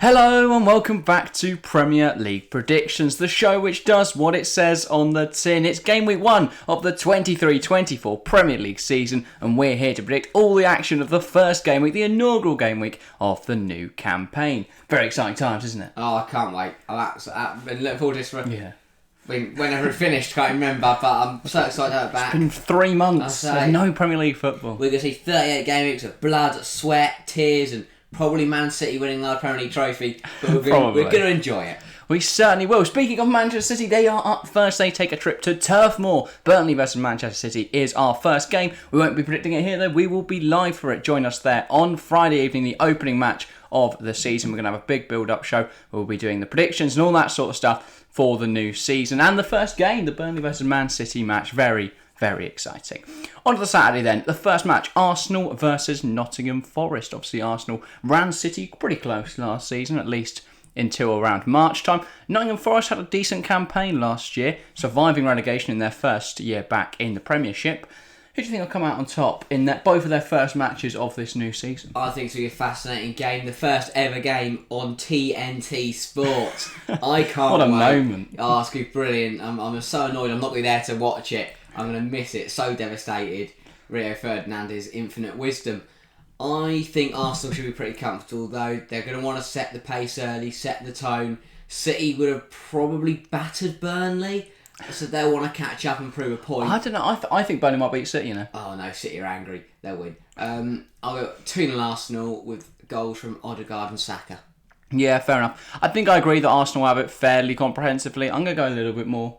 Hello and welcome back to Premier League Predictions, the show which does what it says on the tin. It's game week 1 of the 23-24 Premier League season, and we're here to predict all the action of the first game week, the inaugural game week of the new campaign. Very exciting times, isn't it? Oh, I can't wait. I've been looking forward to this for whenever it finished, can't remember, but I'm so excited to have it back. It's been 3 months of no Premier League football. We're going to see 38 game weeks of blood, sweat, tears, and probably Man City winning our Premier League trophy, but we're going to enjoy it. We certainly will. Speaking of Manchester City, they are up first. They take a trip to Turf Moor. Burnley versus Manchester City is our first game. We won't be predicting it here though. We will be live for it. Join us there on Friday evening, the opening match of the season. We're going to have a big build-up show. We'll be doing the predictions and all that sort of stuff for the new season. And the first game, the Burnley versus Man City match, very exciting. On to the Saturday then. The first match, Arsenal versus Nottingham Forest. Obviously Arsenal ran City pretty close last season, at least until around March time. Nottingham Forest had a decent campaign last year, surviving relegation in their first year back in the Premiership. Who do you think will come out on top in both of their first matches of this new season? I think it's going to be a fascinating game. The first ever game on TNT Sports. I can't What a wait. moment. Oh, it's going to be brilliant. I'm so annoyed I'm not going to be there to watch it. I'm going to miss it. So devastated. Rio Ferdinand's infinite wisdom. I think Arsenal should be pretty comfortable though. They're going to want to set the pace early, set the tone. City would have probably battered Burnley, so they'll want to catch up and prove a point. I don't know. I think Burnley might beat City, you know. Oh no, City are angry. They'll win. I'll go 2-0 Arsenal with goals from Odegaard and Saka. Yeah, fair enough. I think I agree that Arsenal have it fairly comprehensively. I'm going to go a little bit more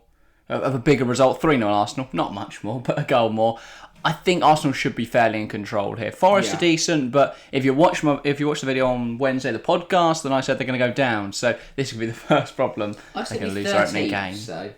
of a bigger result. 3-0 Arsenal. Not much more, but a goal more. I think Arsenal should be fairly in control here. Forest are decent, but if you watch the video on Wednesday, the podcast, then I said they're going to go down. So this could be the first problem. They're going to lose their opening game. So.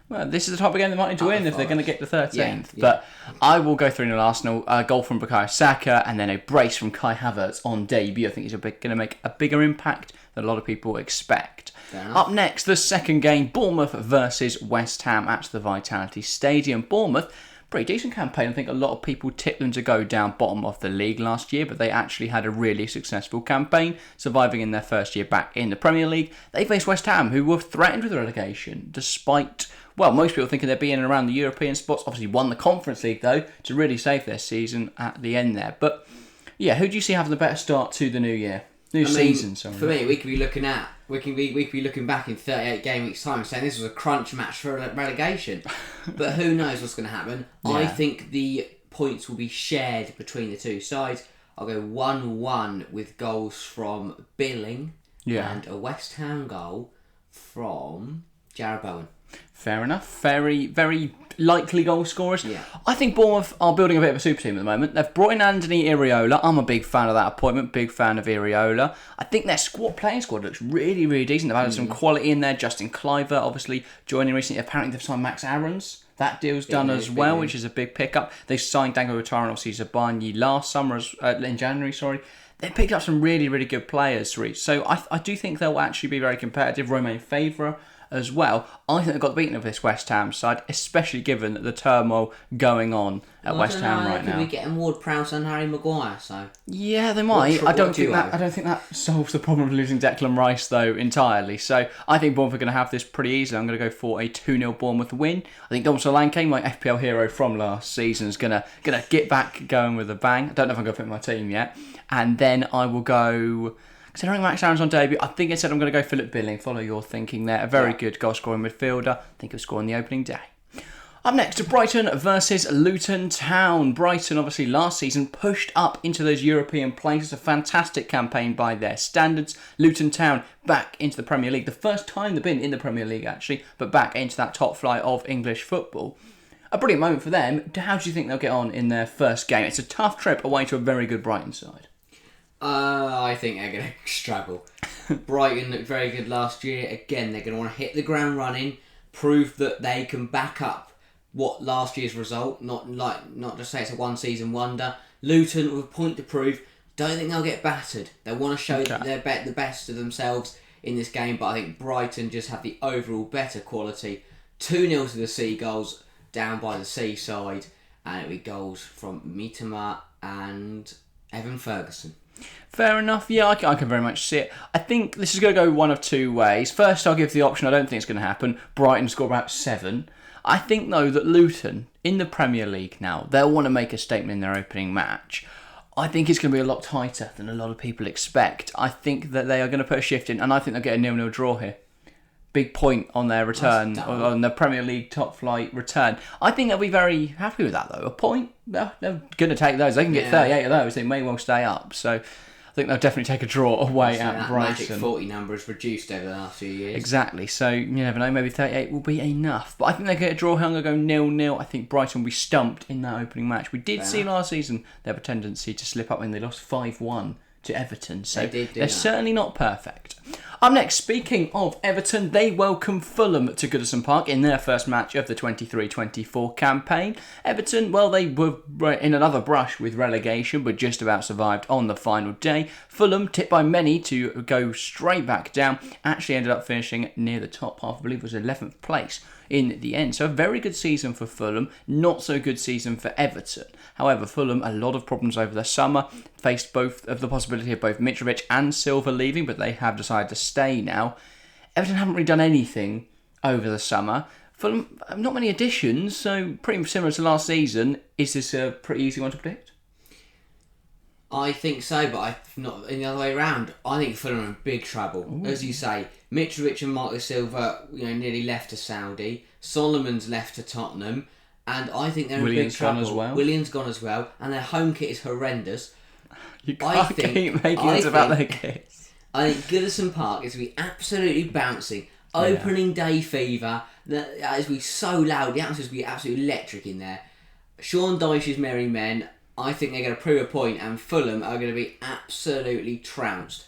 Well, this is the type of game they might need to win if they're going to get to 13th. Yeah. But I will go 3-0 Arsenal. A goal from Bukayo Saka and then a brace from Kai Havertz on debut. I think he's going to make a bigger impact than a lot of people expect. Up next, the second game, Bournemouth versus West Ham at the Vitality Stadium. Bournemouth, pretty decent campaign. I think a lot of people tipped them to go down bottom of the league last year, but they actually had a really successful campaign, surviving in their first year back in the Premier League. They faced West Ham, who were threatened with relegation, despite, well, most people thinking they'd be in and around the European spots. Obviously won the Conference League, though, to really save their season at the end there. But, yeah, who do you see having the better start to the new year? Season, sorry. For me, we could be looking back in 38 game weeks time saying this was a crunch match for relegation. But who knows what's going to happen. Yeah. I think the points will be shared between the two sides. I'll go 1-1 with goals from Billing and a West Ham goal from Jarrod Bowen. Fair enough. Very likely goal scorers. Yeah. I think Bournemouth are building a bit of a super team at the moment. They've brought in Anthony Iraola. I'm a big fan of that appointment. Big fan of Iraola. I think their playing squad looks really decent. They've added some quality in there. Justin Kluivert, obviously, joining recently. Apparently, they've signed Max Aarons. That deal's done as well, which is a big pickup. They signed Dango Ouattara and obviously Zabarnyi last summer, in January, sorry. They picked up some really good players, Reece. So I do think they'll actually be very competitive. Romain Favour as well. I think they've got the beating of this West Ham side, especially given the turmoil going on at West Ham right now. Could be getting Ward-Prowse and Harry Maguire, so yeah, they might. I don't think that solves the problem of losing Declan Rice though entirely. So I think Bournemouth are going to have this pretty easily. I'm going to go for a 2-0 Bournemouth win. I think Dom Solanke, my FPL hero from last season, is gonna get back going with a bang. I don't know if I'm going to put in my team yet, and then I will go. Considering Max Aarons on debut, I think I said I'm going to go Philip Billing. Follow your thinking there. A very good goal-scoring midfielder. I think he'll score on the opening day. Up next, Brighton versus Luton Town. Brighton, obviously, last season pushed up into those European places. A fantastic campaign by their standards. Luton Town back into the Premier League. The first time they've been in the Premier League, actually, but back into that top flight of English football. A brilliant moment for them. How do you think they'll get on in their first game? It's a tough trip away to a very good Brighton side. I think they're going to struggle. Brighton looked very good last year. Again, they're going to want to hit the ground running, prove that they can back up what last year's result, not just say it's a one-season wonder. Luton with a point to prove. Don't think they'll get battered. They want to show the best of themselves in this game, but I think Brighton just have the overall better quality. 2-0 to the Seagulls down by the seaside, and it'll be goals from Mitoma and Evan Ferguson. Fair enough. Yeah, I can very much see it. I think this is going to go one of two ways. First, I'll give the option I don't think it's going to happen. Brighton score about 7. I think, though, that Luton, in the Premier League now, they'll want to make a statement in their opening match. I think it's going to be a lot tighter than a lot of people expect. I think that they are going to put a shift in, and I think they'll get a 0-0 draw here. Big point on their return, on the Premier League top flight return. I think they'll be very happy with that, though. A point, they're going to take those. They can get 38 of those. They may well stay up. So I think they'll definitely take a draw away at Brighton. Magic 40 number has reduced over the last few years. Exactly. So you never know. Maybe 38 will be enough. But I think they get a draw here. I'm going to go 0-0. I think Brighton will be stumped in that opening match. We did see last season they have a tendency to slip up when they lost 5-1 to Everton. So they're certainly not perfect. Up next, speaking of Everton, they welcome Fulham to Goodison Park in their first match of the 23-24 campaign. Everton, well, they were in another brush with relegation, but just about survived on the final day. Fulham, tipped by many to go straight back down, actually ended up finishing near the top half. I believe it was 11th place in the end. So a very good season for Fulham, not so good season for Everton. However, Fulham, a lot of problems over the summer, faced both of the possibility of both Mitrovic and Silva leaving, but they have decided to stay now. Everton haven't really done anything over the summer. Fulham, not many additions, so pretty similar to last season. Is this a pretty easy one to predict? I think so, but not in the other way around. I think Fulham are in big trouble. Ooh. As you say, Mitrovic and Marco Silva, nearly left to Saudi. Solomon's left to Tottenham, and I think they're in big trouble. Gone as well. Williams gone as well, and their home kit is horrendous. You can't keep making it about their kits. I think Goodison Park is going to be absolutely bouncing. Opening day fever. That is going to be so loud. The atmosphere is going to be absolutely electric in there. Sean Dyche's merry men. I think they're going to prove a point, and Fulham are going to be absolutely trounced.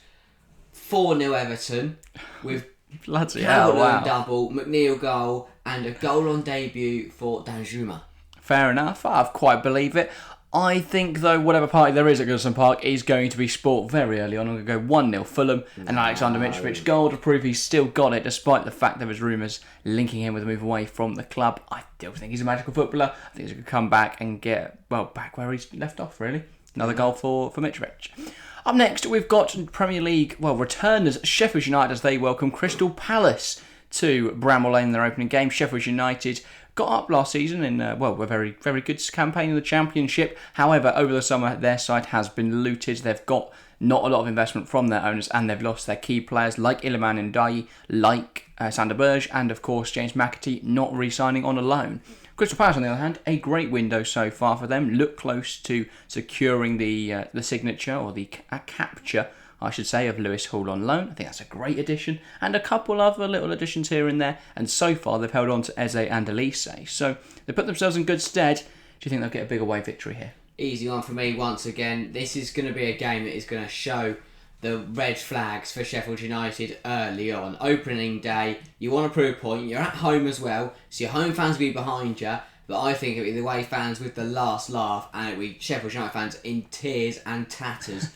4-0 Everton with Calvert-Lewin double, McNeil goal, and a goal on debut for Danjuma. Fair enough. I quite believe it. I think, though, whatever party there is at Goodison Park is going to be sport very early on. I'm going to go 1-0 Fulham, and Alexander Mitrovic goal to prove he's still got it, despite the fact there was rumours linking him with a move away from the club. I still think he's a magical footballer. I think he's going to come back and get, back where he's left off, really. Another goal for Mitrovic. Up next, we've got Premier League, returners Sheffield United as they welcome Crystal Palace to Bramall Lane in their opening game. Sheffield United got up last season in a very, very good campaign in the Championship. However, over the summer, their side has been looted. They've got not a lot of investment from their owners, and they've lost their key players like Iliman Ndiaye, like Sander Berge, and of course James McAtee not re-signing on a loan. Crystal Palace, on the other hand, a great window so far for them. Look close to securing the signature, or the capture, I should say, of Lewis Hall on loan. I think that's a great addition, and a couple other little additions here and there, and so far they've held on to Eze and Elise, so they put themselves in good stead. Do you think they'll get a big away victory here? Easy one for me once again. This is going to be a game that is going to show the red flags for Sheffield United early on. Opening day, you want to prove a point, you're at home as well, so your home fans will be behind you, but I think it'll be the away fans with the last laugh, and it'll be Sheffield United fans in tears and tatters.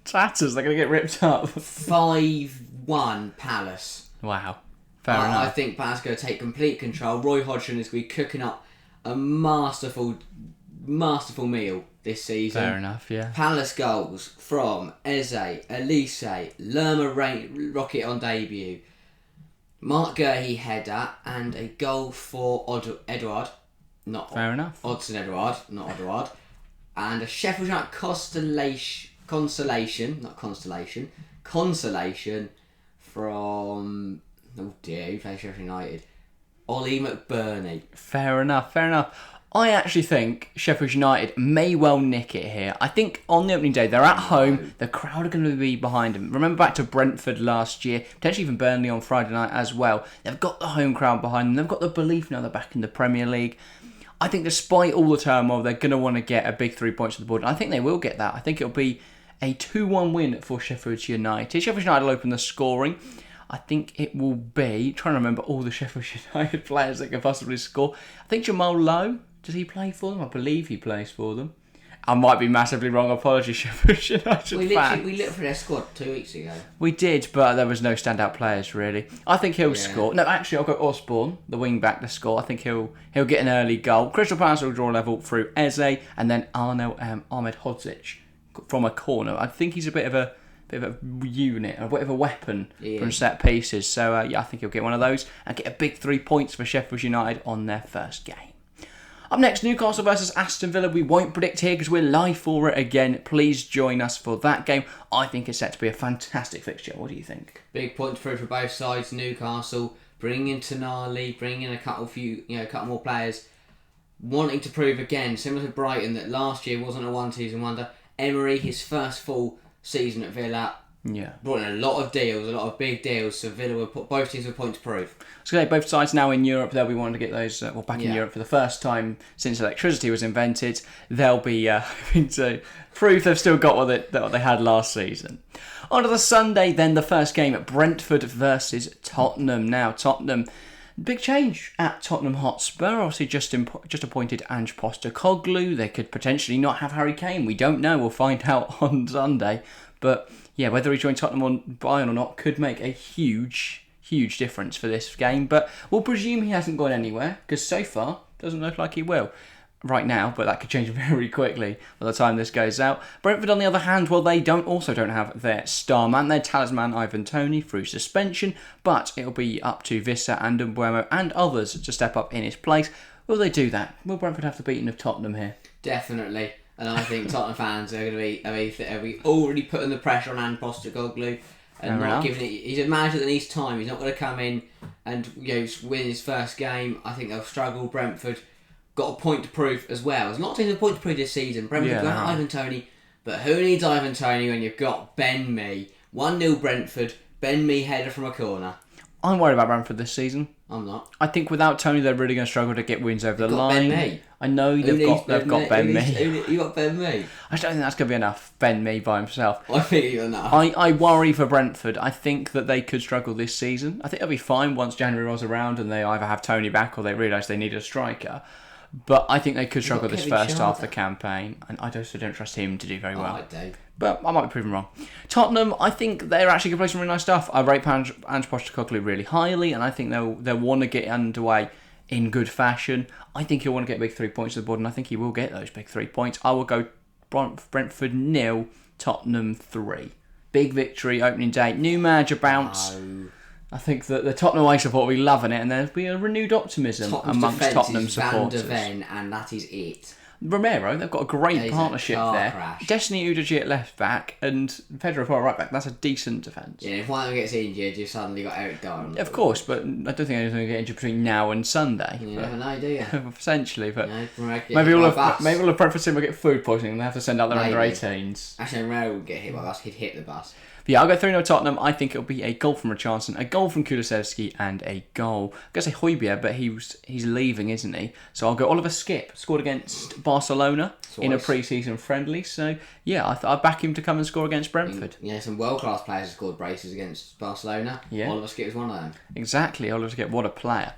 Tatters, they're going to get ripped up. 5-1 Palace. Wow. Fair enough. I think Palace are going to take complete control. Roy Hodgson is going to be cooking up a masterful meal this season. Fair enough, yeah. Palace goals from Eze, Elise, Lerma rocket on debut, Mark Gurhey header, and a goal for Edouard. Fair enough. Odsonne Edouard, not Edouard. And a Sheffield United consolation from... Oh dear, who plays Sheffield United? Ollie McBurney. Fair enough. I actually think Sheffield United may well nick it here. I think on the opening day, they're at home, the crowd are going to be behind them. Remember back to Brentford last year, potentially even Burnley on Friday night as well. They've got the home crowd behind them, they've got the belief now they're back in the Premier League. I think despite all the turmoil, they're going to want to get a big 3 points on the board, and I think they will get that. I think it'll be a 2-1 win for Sheffield United. Sheffield United will open the scoring. I think it will be, trying to remember all the Sheffield United players that can possibly score. I think Jamal Lowe, does he play for them? I believe he plays for them. I might be massively wrong. Apologies, Sheffield United fans. We looked for their squad 2 weeks ago. We did, but there was no standout players really. I think he'll score. No, actually, I'll go Osborne, the wing back, to score. I think he'll get an early goal. Crystal Palace will draw level through Eze, and then Ahmed Hodzic from a corner. I think he's a bit of a unit, a bit of a weapon from set pieces. So I think he'll get one of those and get a big 3 points for Sheffield United on their first game. Up next, Newcastle versus Aston Villa. We won't predict here because we're live for it again. Please join us for that game. I think it's set to be a fantastic fixture. What do you think? Big point to prove for both sides. Newcastle bringing in Tonali, bringing in a couple more players, wanting to prove again, similar to Brighton, that last year wasn't a one-season wonder. Emery, his first full season at Villa, brought in a lot of deals, a lot of big deals. So Villa will put both teams with a point to prove. So both sides now in Europe. They'll be wanting to get those back in Europe for the first time since electricity was invented. They'll be hoping to prove they've still got what they had last season. On to the Sunday, then the first game at Brentford versus Tottenham. Now Tottenham, big change at Tottenham Hotspur. Obviously just appointed Ange Postecoglou. They could potentially not have Harry Kane. We don't know. We'll find out on Sunday. But yeah, whether he joins Tottenham or Bayern or not could make a huge difference for this game. But we'll presume he hasn't gone anywhere because so far doesn't look like he will right now. But that could change very quickly by the time this goes out. Brentford, on the other hand, well, they don't have their star man, their talisman Ivan Toney, through suspension. But it'll be up to Vissa and Mbeumo and others to step up in his place. Will they do that? Will Brentford have the beating of Tottenham here? Definitely. And I think Tottenham fans are going to be already putting the pressure on Ange Postecoglou and not giving it. He's a manager that needs time. He's not going to come in and win his first game. I think they'll struggle. Brentford got a point to prove as well. It's not taking a point to prove this season. Brentford got Ivan Toney, but who needs Ivan Toney when you've got Ben Mee? 1-0 Brentford. Ben Mee header from a corner. I'm worried about Brentford this season. I'm not. I think without Toney, they're really going to struggle to get wins over the line. Ben Mee. I know they've got Ben Mee. You got Ben Mee. I don't think that's going to be enough. Ben Mee by himself. I think he's enough. I worry for Brentford. I think that they could struggle this season. I think they'll be fine once January rolls around and they either have Toney back or they realise they need a striker. But I think they could struggle this first half of the campaign, and I also don't trust him to do very well. I do. But I might be proven wrong. Tottenham, I think they're actually going to play some really nice stuff. I rate Ange Postecoglou really highly, and I think they'll want to get underway in good fashion. I think he'll want to get big 3 points to the board, and I think he will get those big 3 points. I will go Brentford 0, Tottenham 3. Big victory, opening day. New manager bounce. No. I think that the Tottenham away support will be loving it, and there'll be a renewed optimism amongst Tottenham supporters. Van der Ven, and that is it. Romero, they've got a great partnership there. Crash. Destiny Udogie at left back and Pedro Porro right back. That's a decent defence. Yeah, if one of them gets injured, you've suddenly got Eric Dyer. Of course, but I don't think anyone's going to get injured between now and Sunday. You never know, do you? Essentially, but maybe all of Brentford team will get food poisoning and they have to send out their under-18s. Actually, Romero would get hit by the bus. He'd hit the bus. But yeah, I'll go 3-0 Tottenham. I think it'll be a goal from Richarlison, a goal from Kulusevski, and a goal. I'm going to say Højbjerg, but he's leaving, isn't he? So I'll go Oliver Skip, scored against Barcelona in a pre-season friendly. So yeah, I back him to come and score against Brentford. Yeah, some world-class players have scored braces against Barcelona. Yeah. Oliver Skip is one of them. Exactly, Oliver Skip, what a player.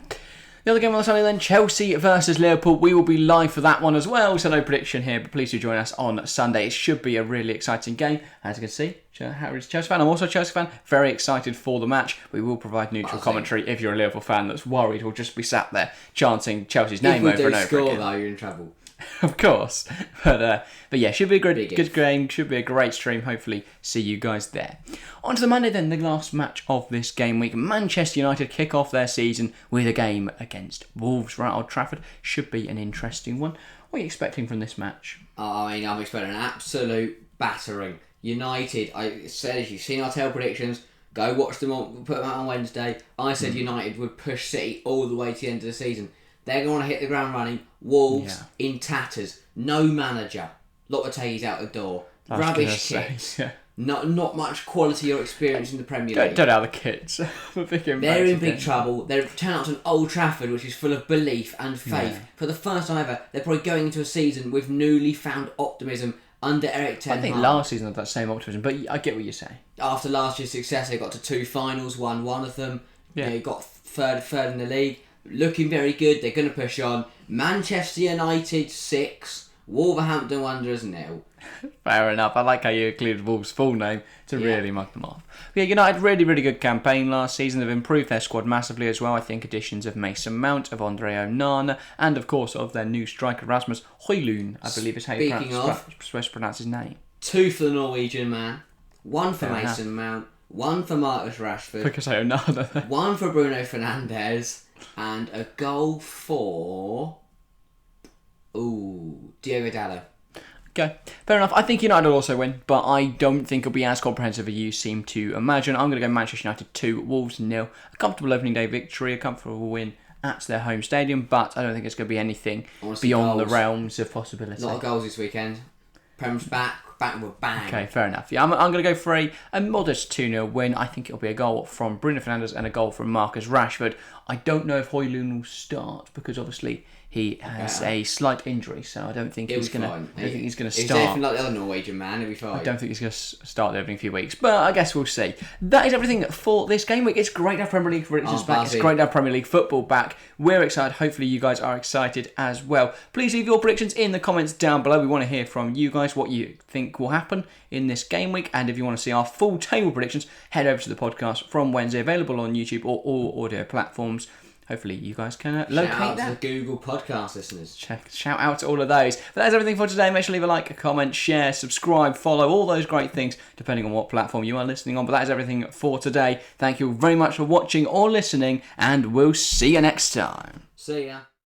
The other game on the Sunday then, Chelsea versus Liverpool. We will be live for that one as well, so no prediction here, but please do join us on Sunday. It should be a really exciting game. As you can see, Harry's a Chelsea fan. I'm also a Chelsea fan. Very excited for the match. We will provide neutral commentary if you're a Liverpool fan that's worried. We'll just be sat there chanting Chelsea's name over and over again. If we do score, though, you're in trouble. Of course. But yeah, should be a good game. Should be a great stream. Hopefully see you guys there. On to the Monday then, the last match of this game week. Manchester United kick off their season with a game against Wolves right at Old Trafford. Should be an interesting one. What are you expecting from this match? I'm expecting an absolute battering. United, I said, if you've seen our tail predictions, go watch them put them out on Wednesday. I said United would push City all the way to the end of the season. They're going to want to hit the ground running. Wolves in tatters. No manager. Lopetegui's out the door. Rubbish kits. Not much quality or experience in the Premier League. Don't know the kits. They're in big trouble. They're turning out to an Old Trafford which is full of belief and faith. Yeah. For the first time ever, they're probably going into a season with newly found optimism under Erik Ten Hag. I think last season had that same optimism, but I get what you're saying. After last year's success, they got to 2 finals, won one of them. Yeah. They got third in the league. Looking very good. They're going to push on. Manchester United 6, Wolverhampton Wanderers 0. Fair enough. I like how you included Wolves' full name to really mug them off. But yeah, United really good campaign last season. They've improved their squad massively as well. I think additions of Mason Mount, of Andre Onana, and of course of their new striker Rasmus Højlund, I believe is how you're supposed to pronounce his name. 2 for the Norwegian man, 1 for Fair Mason Mount, 1 for Marcus Rashford, Because I own none. 1 for Bruno Fernandes, and a goal for Diogo Dalot. Okay, fair enough. I think United will also win, but I don't think it'll be as comprehensive as you seem to imagine. I'm going to go Manchester United 2, Wolves 0. A comfortable opening day victory, a comfortable win at their home stadium, but I don't think it's going to be anything beyond the realms of possibility. A lot of goals this weekend. Prem's back with a bang. Okay, fair enough. Yeah, I'm going to go for a modest 2-0 win. I think it'll be a goal from Bruno Fernandes and a goal from Marcus Rashford. I don't know if Højlund will start because obviously he has a slight injury, so I don't think he's going to. He's going to start. He's definitely like the other Norwegian man. He'll be fine. I don't think he's going to start the opening few weeks, but I guess we'll see. That is everything for this game week. It's great to have Premier League predictions back. It's great to have Premier League football back. We're excited. Hopefully you guys are excited as well. Please leave your predictions in the comments down below. We want to hear from you guys what you think will happen in this game week, and if you want to see our full table predictions, head over to the podcast from Wednesday, available on YouTube or all audio platforms. Hopefully you guys can locate Shout out that. to the Google podcast listeners. Shout out to all of those. But that's everything for today. Make sure to leave a like, a comment, share, subscribe, follow, all those great things, depending on what platform you are listening on. But that is everything for today. Thank you very much for watching or listening, and we'll see you next time. See ya.